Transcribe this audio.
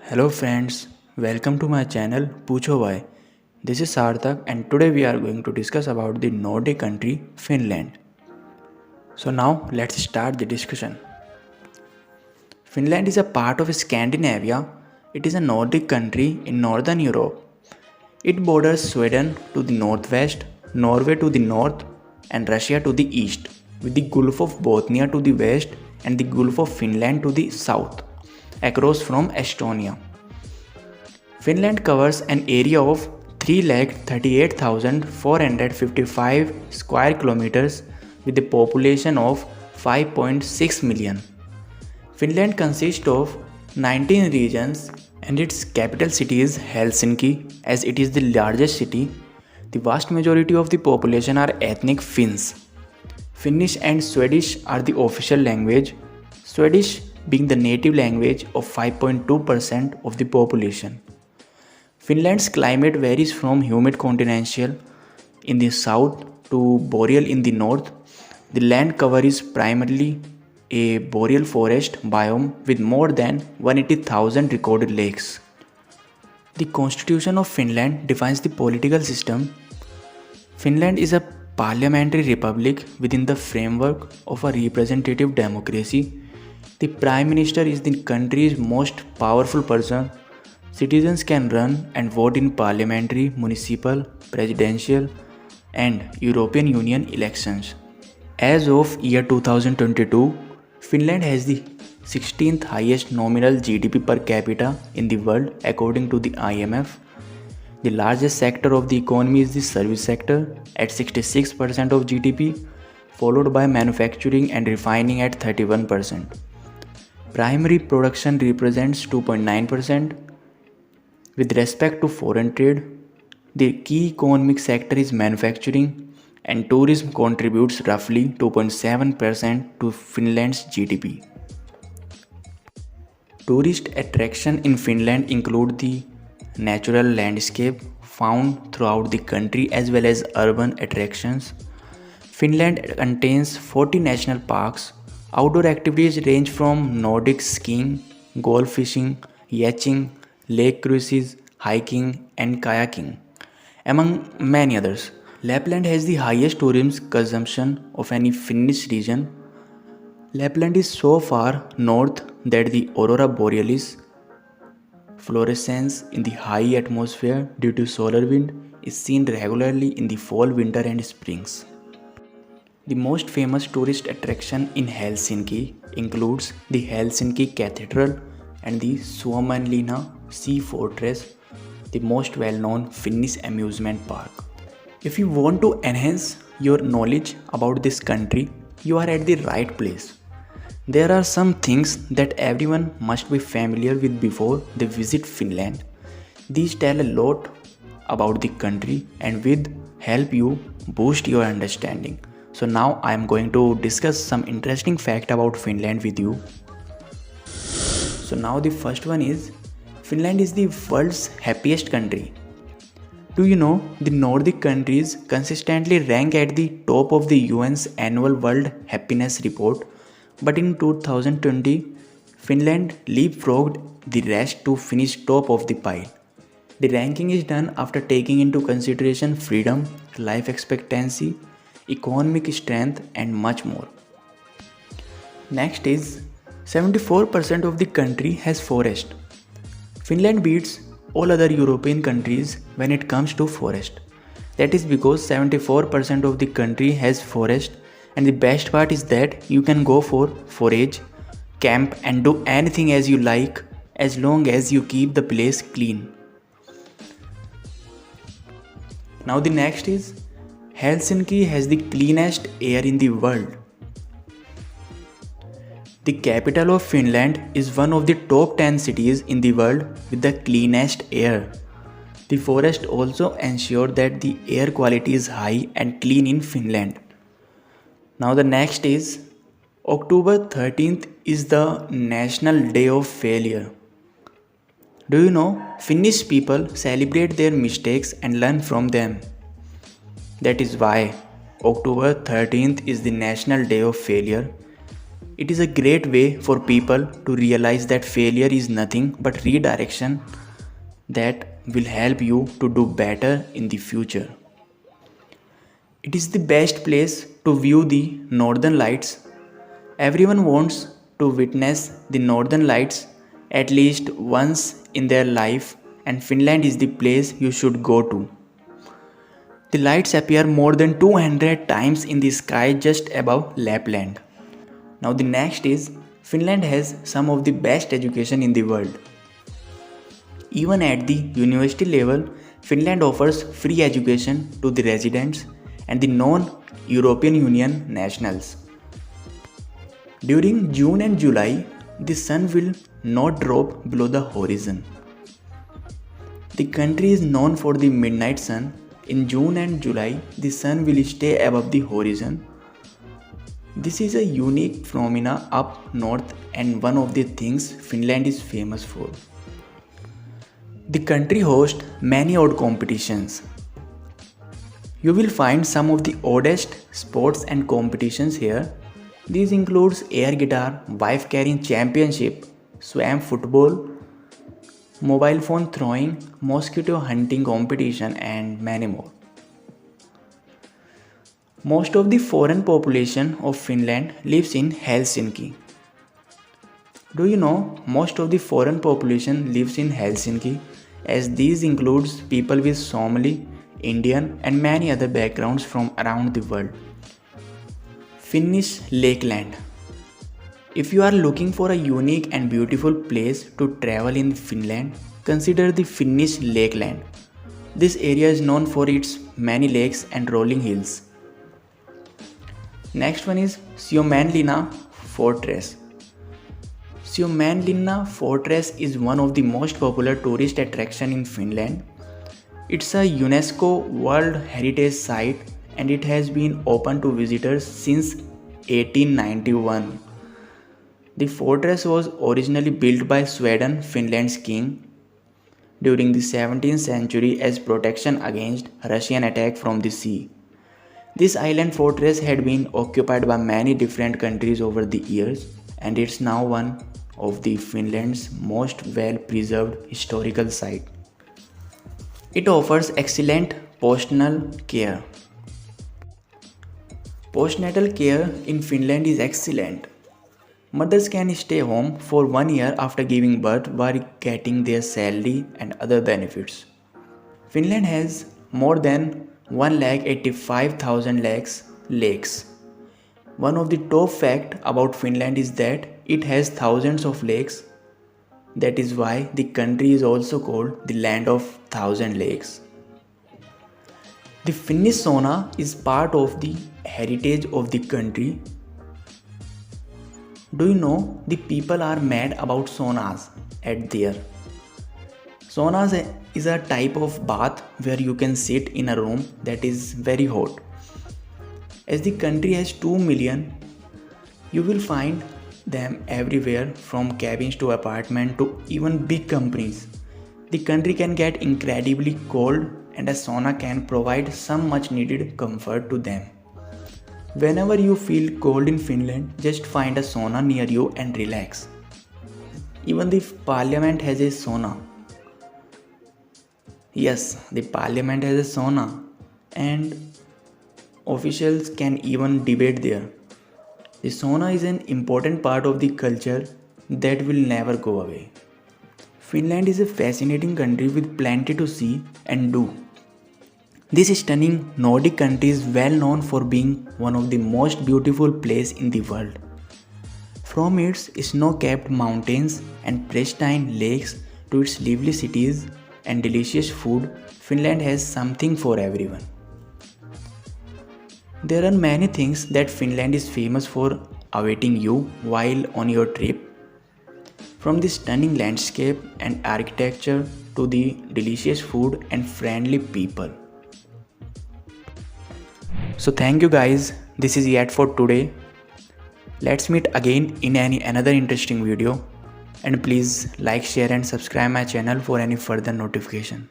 Hello friends, welcome to my channel Pucho Why. This is Sarthak and today we are going to discuss about the Nordic country Finland. So now let's start the discussion. Finland is a part of Scandinavia. It is a Nordic country in northern Europe. It borders Sweden to the northwest, Norway to the north and Russia to the east, with the Gulf of Bothnia to the west and the Gulf of Finland to the south, across from Estonia. Finland covers an area of 3,38,455 square kilometers with a population of 5.6 million. Finland consists of 19 regions and its capital city is Helsinki as it is the largest city. The vast majority of the population are ethnic Finns. Finnish and Swedish are the official language, Swedish being the native language of 5.2% of the population. Finland's climate varies from humid continental in the south to boreal in the north. The land cover is primarily a boreal forest biome with more than 180,000 recorded lakes. The Constitution of Finland defines the political system. Finland is a parliamentary republic within the framework of a representative democracy. The Prime Minister is the country's most powerful person. Citizens can run and vote in parliamentary, municipal, presidential, and European Union elections. As of year 2022, Finland has the 16th highest nominal GDP per capita in the world according to the IMF. The largest sector of the economy is the service sector at 66% of GDP, followed by manufacturing and refining at 31%. Primary production represents 2.9%. With respect to foreign trade, the key economic sector is manufacturing and tourism contributes roughly 2.7% to Finland's GDP. Tourist attractions in Finland include the natural landscape found throughout the country as well as urban attractions. Finland contains 40 national parks. Outdoor activities range from Nordic skiing, golf fishing, yachting, lake cruises, hiking, and kayaking, among many others. Lapland has the highest tourism consumption of any Finnish region. Lapland is so far north that the aurora borealis fluorescence in the high atmosphere due to solar wind is seen regularly in the fall, winter, and springs. The most famous tourist attraction in Helsinki includes the Helsinki Cathedral and the Suomenlinna Sea Fortress, the most well-known Finnish amusement park. If you want to enhance your knowledge about this country, you are at the right place. There are some things that everyone must be familiar with before they visit Finland. These tell a lot about the country and will help you boost your understanding. So now I am going to discuss some interesting fact about Finland with you. So now the first one is Finland is the world's happiest country. Do you know the Nordic countries consistently rank at the top of the UN's annual World Happiness Report, but in 2020, Finland leapfrogged the rest to finish top of the pile. The ranking is done after taking into consideration freedom, life expectancy, economic strength, and much more. Next is 74% of the country has forest. Finland beats all other European countries when it comes to forest. That is because 74% of the country has forest, and the best part is that you can go for forage, camp, and do anything as you like as long as you keep the place clean. Now the next is Helsinki has the cleanest air in the world. The capital of Finland is one of the top 10 cities in the world with the cleanest air. The forest also ensure that the air quality is high and clean in Finland. Now the next is October 13th is the National Day of Failure. Do you know Finnish people celebrate their mistakes and learn from them? That is why October 13th is the National Day of Failure. It is a great way for people to realize that failure is nothing but redirection that will help you to do better in the future. It is the best place to view the northern lights. Everyone wants to witness the northern lights at least once in their life, and Finland is the place you should go to. The lights appear more than 200 times in the sky just above Lapland. Now the next is Finland has some of the best education in the world. Even at the university level, Finland offers free education to the residents and the non-European Union nationals. During June and July, the sun will not drop below the horizon. The country is known for the midnight sun. In June and July, the sun will stay above the horizon. This is a unique phenomena up north and one of the things Finland is famous for. The country hosts many odd competitions. You will find some of the oddest sports and competitions here. These includes air guitar, wife carrying championship, swam football, mobile phone throwing, mosquito hunting competition and many more. Most of the foreign population of Finland lives in Helsinki. Do you know most of the foreign population lives in Helsinki, as these includes people with Somali, Indian and many other backgrounds from around the world. Finnish Lakeland. If you are looking for a unique and beautiful place to travel in Finland, consider the Finnish Lakeland. This area is known for its many lakes and rolling hills. Next one is Suomenlinna Fortress. Suomenlinna Fortress is one of the most popular tourist attractions in Finland. It's a UNESCO World Heritage Site and it has been open to visitors since 1891. The fortress was originally built by Sweden, Finland's king, during the 17th century as protection against Russian attack from the sea. This island fortress had been occupied by many different countries over the years, and it's now one of the Finland's most well-preserved historical sites. It offers excellent postnatal care. Postnatal care in Finland is excellent. Mothers can stay home for 1 year after giving birth while getting their salary and other benefits. Finland has more than 185,000 lakes. One of the top facts about Finland is that it has thousands of lakes. That is why the country is also called the land of thousand lakes. The Finnish sauna is part of the heritage of the country. Do you know the people are mad about saunas at there? Saunas is a type of bath where you can sit in a room that is very hot. As the country has 2 million, you will find them everywhere from cabins to apartments to even big companies. The country can get incredibly cold and a sauna can provide some much needed comfort to them. Whenever you feel cold in Finland, just find a sauna near you and relax. Even the parliament has a sauna. Yes, the parliament has a sauna and officials can even debate there. The sauna is an important part of the culture that will never go away. Finland is a fascinating country with plenty to see and do. This stunning Nordic country is well known for being one of the most beautiful places in the world. From its snow-capped mountains and pristine lakes to its lively cities and delicious food, Finland has something for everyone. There are many things that Finland is famous for awaiting you while on your trip. From the stunning landscape and architecture to the delicious food and friendly people. So thank you guys, this is it for today. Let's meet again in another interesting video, and please like, share and subscribe my channel for any further notification.